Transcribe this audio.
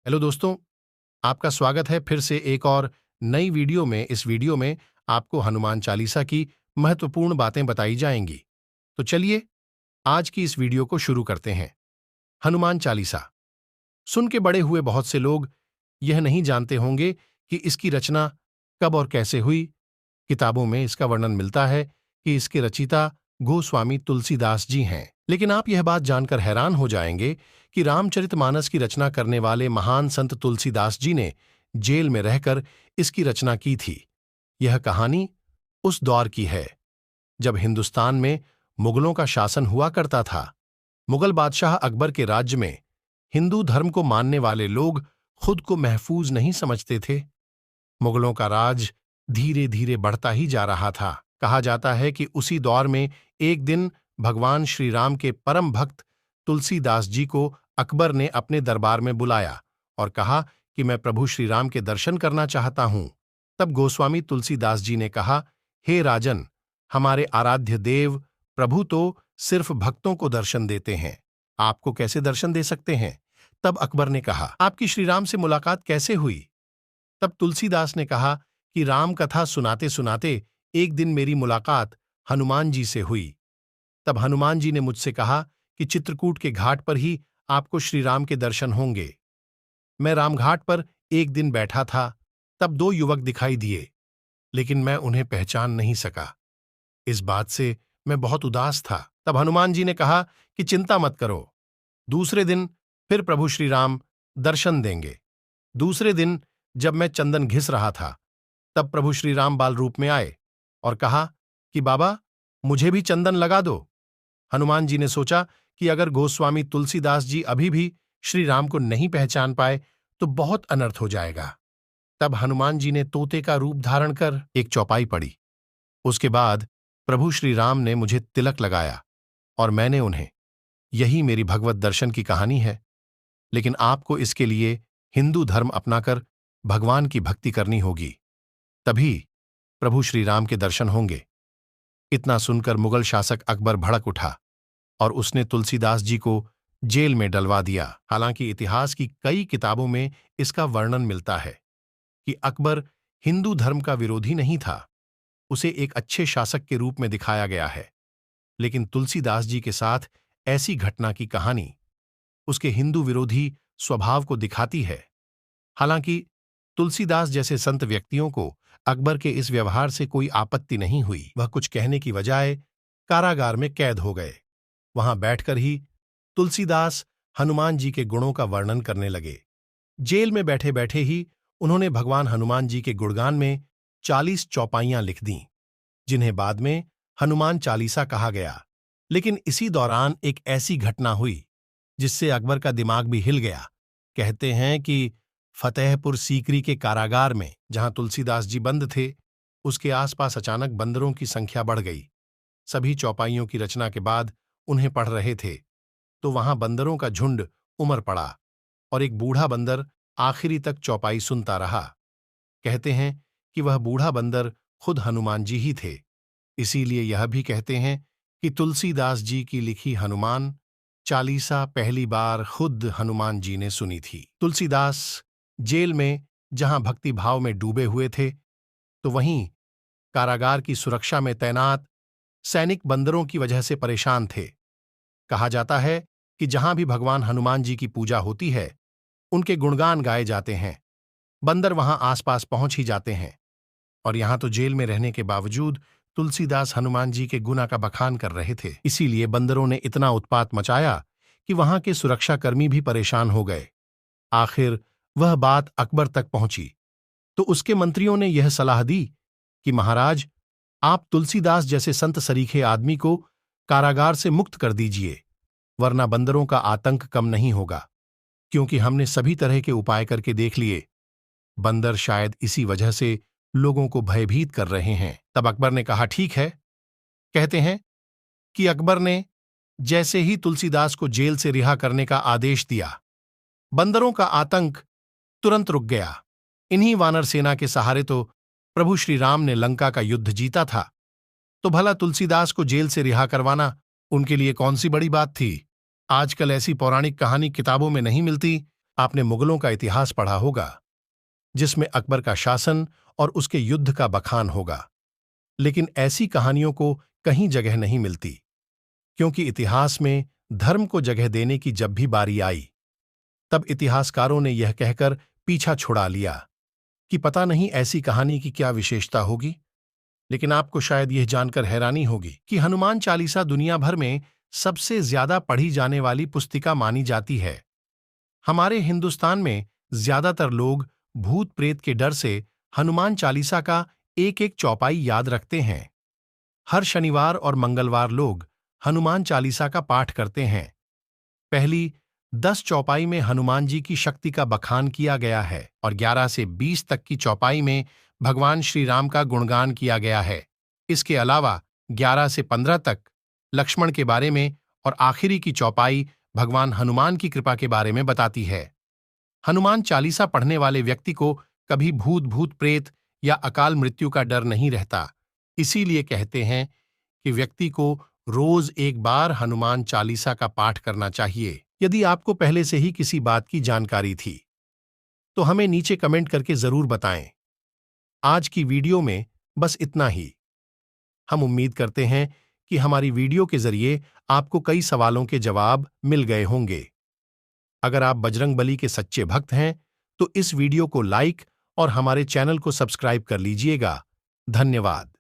Hello दोस्तों, आपका स्वागत है फिर से एक और नई वीडियो में। इस वीडियो में आपको हनुमान चालीसा की महत्वपूर्ण बातें बताई जाएंगी। तो चलिए आज की इस वीडियो को शुरू करते हैं। हनुमान चालीसा सुन के बड़े हुए बहुत से लोग यह नहीं जानते होंगे कि इसकी रचना कब और कैसे हुई। किताबों में इसका वर्णन मिलता है कि इसके रचयिता गोस्वामी तुलसीदास जी हैं। लेकिन आप यह बात जानकर हैरान हो जाएंगे कि रामचरितमानस की रचना करने वाले महान संत तुलसीदास जी ने जेल में रहकर इसकी रचना की थी। यह कहानी उस दौर की है जब हिंदुस्तान में मुगलों का शासन हुआ करता था। मुगल बादशाह अकबर के राज्य में हिंदू धर्म को मानने वाले लोग खुद को महफूज नहीं समझते थे। मुगलों का राज धीरे धीरे बढ़ता ही जा रहा था। कहा जाता है कि उसी दौर में एक दिन भगवान श्री राम के परम भक्त तुलसीदास जी को अकबर ने अपने दरबार में बुलाया और कहा कि मैं प्रभु श्री राम के दर्शन करना चाहता हूं। तब गोस्वामी तुलसीदास जी ने कहा, हे राजन, हमारे आराध्य देव प्रभु तो सिर्फ भक्तों को दर्शन देते हैं, आपको कैसे दर्शन दे सकते हैं। तब अकबर ने कहा, आपकी श्री राम से मुलाकात कैसे हुई। तब तुलसीदास ने कहा कि राम कथा सुनाते सुनाते एक दिन मेरी मुलाकात हनुमान जी से हुई। तब हनुमान जी ने मुझसे कहा कि चित्रकूट के घाट पर ही आपको श्री राम के दर्शन होंगे। मैं रामघाट पर एक दिन बैठा था, तब दो युवक दिखाई दिए, लेकिन मैं उन्हें पहचान नहीं सका। इस बात से मैं बहुत उदास था। तब हनुमान जी ने कहा कि चिंता मत करो, दूसरे दिन फिर प्रभु श्री राम दर्शन देंगे। दूसरे दिन जब मैं चंदन घिस रहा था, तब प्रभु श्री राम बाल रूप में आए और कहा कि बाबा, मुझे भी चंदन लगा दो। हनुमान जी ने सोचा कि अगर गोस्वामी तुलसीदास जी अभी भी श्री राम को नहीं पहचान पाए तो बहुत अनर्थ हो जाएगा। तब हनुमान जी ने तोते का रूप धारण कर एक चौपाई पढ़ी। उसके बाद प्रभु श्री राम ने मुझे तिलक लगाया और मैंने उन्हें। यही मेरी भगवत दर्शन की कहानी है। लेकिन आपको इसके लिए हिंदू धर्म अपनाकर भगवान की भक्ति करनी होगी, तभी प्रभु श्री राम के दर्शन होंगे। इतना सुनकर मुगल शासक अकबर भड़क उठा और उसने तुलसीदास जी को जेल में डलवा दिया। हालांकि इतिहास की कई किताबों में इसका वर्णन मिलता है कि अकबर हिंदू धर्म का विरोधी नहीं था, उसे एक अच्छे शासक के रूप में दिखाया गया है। लेकिन तुलसीदास जी के साथ ऐसी घटना की कहानी उसके हिंदू विरोधी स्वभाव को दिखाती है। हालांकि तुलसीदास जैसे संत व्यक्तियों को अकबर के इस व्यवहार से कोई आपत्ति नहीं हुई। वह कुछ कहने की बजाय कारागार में कैद हो गए। वहां बैठकर ही तुलसीदास हनुमान जी के गुणों का वर्णन करने लगे। जेल में बैठे बैठे ही उन्होंने भगवान हनुमान जी के गुणगान में 40 चौपाइयां लिख दीं, जिन्हें बाद में हनुमान चालीसा कहा गया। लेकिन इसी दौरान एक ऐसी घटना हुई जिससे अकबर का दिमाग भी हिल गया। कहते हैं कि फतेहपुर सीकरी के कारागार में, जहां तुलसीदास जी बंद थे, उसके आसपास अचानक बंदरों की संख्या बढ़ गई। सभी चौपाइयों की रचना के बाद उन्हें पढ़ रहे थे तो वहां बंदरों का झुंड उमड़ पड़ा और एक बूढ़ा बंदर आखिरी तक चौपाई सुनता रहा। कहते हैं कि वह बूढ़ा बंदर खुद हनुमान जी ही थे। इसीलिए यह भी कहते हैं कि तुलसीदास जी की लिखी हनुमान चालीसा पहली बार खुद हनुमान जी ने सुनी थी। तुलसीदास जेल में जहां भक्ति भाव में डूबे हुए थे, तो वहीं कारागार की सुरक्षा में तैनात सैनिक बंदरों की वजह से परेशान थे। कहा जाता है कि जहां भी भगवान हनुमान जी की पूजा होती है, उनके गुणगान गाए जाते हैं। बंदर वहां आसपास पहुंच ही जाते हैं और यहां तो जेल में रहने के बावजूद तुलसीदास हनुमान जी के गुना का बखान कर रहे थे। इसीलिए बंदरों ने इतना उत्पात मचाया कि वहां के सुरक्षाकर्मी भी परेशान हो गए। आखिर वह बात अकबर तक पहुंची तो उसके मंत्रियों ने यह सलाह दी कि महाराज, आप तुलसीदास जैसे संत सरीखे आदमी को कारागार से मुक्त कर दीजिए, वरना बंदरों का आतंक कम नहीं होगा। क्योंकि हमने सभी तरह के उपाय करके देख लिए, बंदर शायद इसी वजह से लोगों को भयभीत कर रहे हैं। तब अकबर ने कहा, ठीक है। कहते हैं कि अकबर ने जैसे ही तुलसीदास को जेल से रिहा करने का आदेश दिया, बंदरों का आतंक तुरंत रुक गया। इन्हीं वानर सेना के सहारे तो प्रभु श्री राम ने लंका का युद्ध जीता था। तो भला तुलसीदास को जेल से रिहा करवाना उनके लिए कौन सी बड़ी बात थी। आजकल ऐसी पौराणिक कहानी किताबों में नहीं मिलती। आपने मुगलों का इतिहास पढ़ा होगा, जिसमें अकबर का शासन और उसके युद्ध का बखान होगा। लेकिन ऐसी कहानियों को कहीं जगह नहीं मिलती, क्योंकि इतिहास में धर्म को जगह देने की जब भी बारी आई, तब इतिहासकारों ने यह कहकर पीछा छुड़ा लिया कि पता नहीं ऐसी कहानी की क्या विशेषता होगी। लेकिन आपको शायद यह जानकर हैरानी होगी कि हनुमान चालीसा दुनिया भर में सबसे ज्यादा पढ़ी जाने वाली पुस्तिका मानी जाती है। हमारे हिंदुस्तान में ज्यादातर लोग भूत प्रेत के डर से हनुमान चालीसा का एक एक चौपाई याद रखते हैं। हर शनिवार और मंगलवार लोग हनुमान चालीसा का पाठ करते हैं। पहली 10 चौपाई में हनुमान जी की शक्ति का बखान किया गया है और 11 से 20 तक की चौपाई में भगवान श्री राम का गुणगान किया गया है। इसके अलावा 11 से 15 तक लक्ष्मण के बारे में और आखिरी की चौपाई भगवान हनुमान की कृपा के बारे में बताती है। हनुमान चालीसा पढ़ने वाले व्यक्ति को कभी भूत भूत प्रेत या अकाल मृत्यु का डर नहीं रहता। इसीलिए कहते हैं कि व्यक्ति को रोज एक बार हनुमान चालीसा का पाठ करना चाहिए। यदि आपको पहले से ही किसी बात की जानकारी थी, तो हमें नीचे कमेंट करके जरूर बताएं। आज की वीडियो में बस इतना ही। हम उम्मीद करते हैं कि हमारी वीडियो के जरिए आपको कई सवालों के जवाब मिल गए होंगे। अगर आप बजरंगबली के सच्चे भक्त हैं, तो इस वीडियो को लाइक और हमारे चैनल को सब्सक्राइब कर लीजिएगा। धन्यवाद।